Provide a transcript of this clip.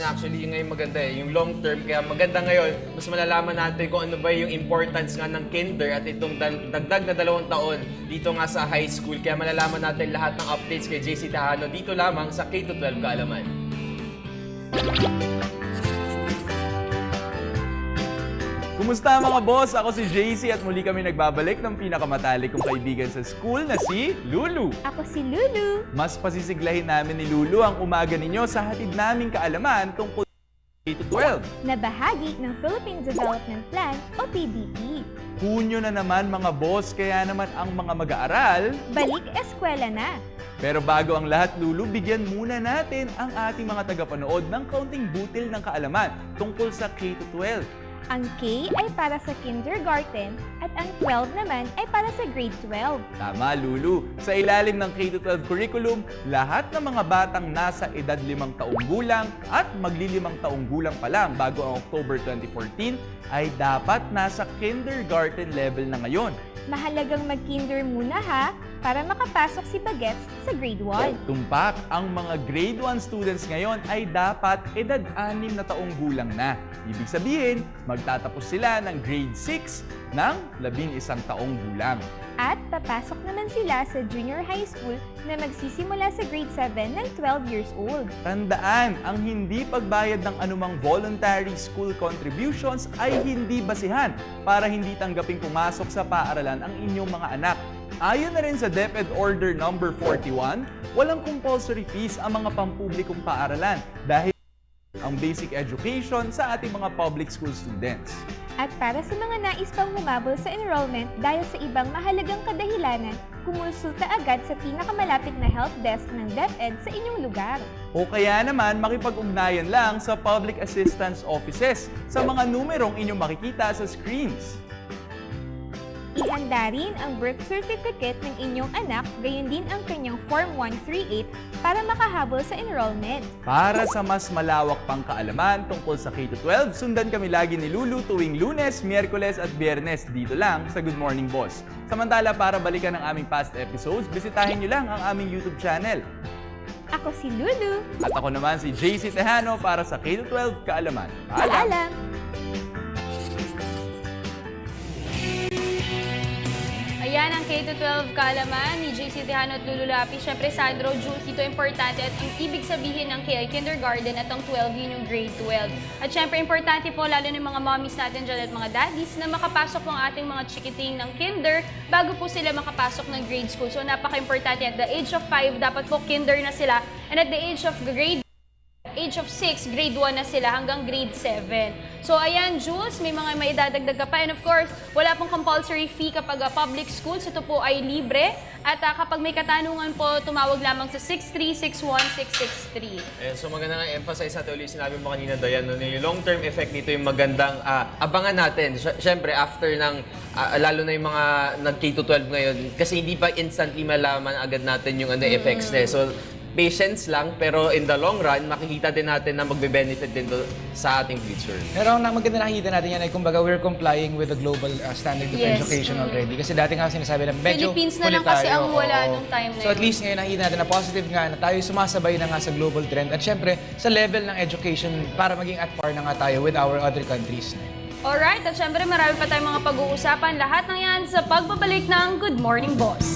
Yan actually ngayon maganda eh, yung long term. Kaya maganda ngayon, mas malalaman natin kung ano ba yung importance nga ng kinder at itong dagdag na 2 taon dito nga sa high school. Kaya malalaman natin lahat ng updates kay JC Tejano dito lamang sa K-12 Kaalaman. Kumusta mga boss? Ako si JC at muli kami nagbabalik ng pinakamatalik kong kaibigan sa school na si Lulu. Ako si Lulu. Mas pasisiglahin namin ni Lulu ang umaga ninyo sa hatid naming kaalaman tungkol sa K-12. Na bahagi ng Philippine Development Plan o PDP. Hunyo na naman mga boss, kaya naman ang mga mag-aaral. Balik eskwela na. Pero bago ang lahat, Lulu, bigyan muna natin ang ating mga tagapanood ng kaunting butil ng kaalaman tungkol sa K-12. Ang K ay para sa kindergarten at ang 12 naman ay para sa grade 12. Tama, Lulu. Sa ilalim ng K-12 curriculum, lahat ng mga batang nasa edad 5 taong gulang at magli-5 taong gulang pa lang bago ang October 2014 ay dapat nasa kindergarten level na ngayon. Mahalagang mag-kinder muna ha, para makapasok si Bagets sa grade 1. Tumpak, ang mga grade 1 students ngayon ay dapat edad 6 na taong gulang na. Ibig sabihin, magtatapos sila ng grade 6 ng 11 taong gulang. At papasok naman sila sa junior high school na magsisimula sa grade 7 ng 12 years old. Tandaan, ang hindi pagbayad ng anumang voluntary school contributions ay hindi basihan para hindi tanggaping pumasok sa paaralan ang inyong mga anak. Ayon na rin sa DepEd Order No. 41, walang compulsory fees ang mga pampublikong paaralan dahil ang basic education sa ating mga public school students. At para sa mga nais pang humabol sa enrollment dahil sa ibang mahalagang kadahilanan, kumonsulta agad sa pinakamalapit na help desk ng DepEd sa inyong lugar. O kaya naman makipag-ugnayan lang sa public assistance offices sa mga numerong inyong makikita sa screens. Ihanda rin ang birth certificate ng inyong anak, gayon din ang kanyang Form 138 para makahabol sa enrollment. Para sa mas malawak pang kaalaman tungkol sa K-12, sundan kami lagi ni Lulu tuwing Lunes, Miyerkules at Biyernes dito lang sa Good Morning Boss. Samantala, para balikan ang aming past episodes, bisitahin niyo lang ang aming YouTube channel. Ako si Lulu. At ako naman si JC Tejano para sa K-12 Kaalaman. Paalam! Ayan ang K-12 kaalaman ni JC Tejano at Lulu Lapi. Siyempre, Sandro, Jules, dito importante at ang ibig sabihin ng kindergarten at ang 12, yun yung grade 12. At siyempre, importante po, lalo ng mga mommies natin dyan at mga daddies, na makapasok po ang ating mga chikiting ng kinder bago po sila makapasok ng grade school. So, napaka-importante. At the age of 5, dapat po kinder na sila. And at the age of 6, grade 1 na sila hanggang grade 7. So ayan, Jules, may mga maidadagdag ka pa. And of course, wala pong compulsory fee kapag public schools. Ito po ay libre. At kapag may katanungan po, tumawag lamang sa 6361663. So maganda nga emphasize natin ulit sinabi mo kanina, Dayan, no, yung long-term effect nito yung magandang abangan natin. Siyempre, after ng, lalo na yung mga nag-K-12 ngayon, kasi hindi pa instantly malaman agad natin yung effects na. So, patience lang, pero in the long run, makikita din natin na magbe-benefit din to sa ating future. Pero ang maganda nakikita natin yan ay kumbaga we're complying with the global standard of Yes. education already. Kasi dati nga sinasabi na medyo Philippines na lang kulit kasi tayo, ang wala oo. nung time na So at yun. least ngayon nakikita natin na positive nga na tayo sumasabay na nga sa global trend. At syempre, sa level ng education para maging at par na nga tayo with our other countries. Alright, at syempre marami pa tayong mga pag-uusapan. Lahat ng yan sa pagbabalik ng Good Morning Boss.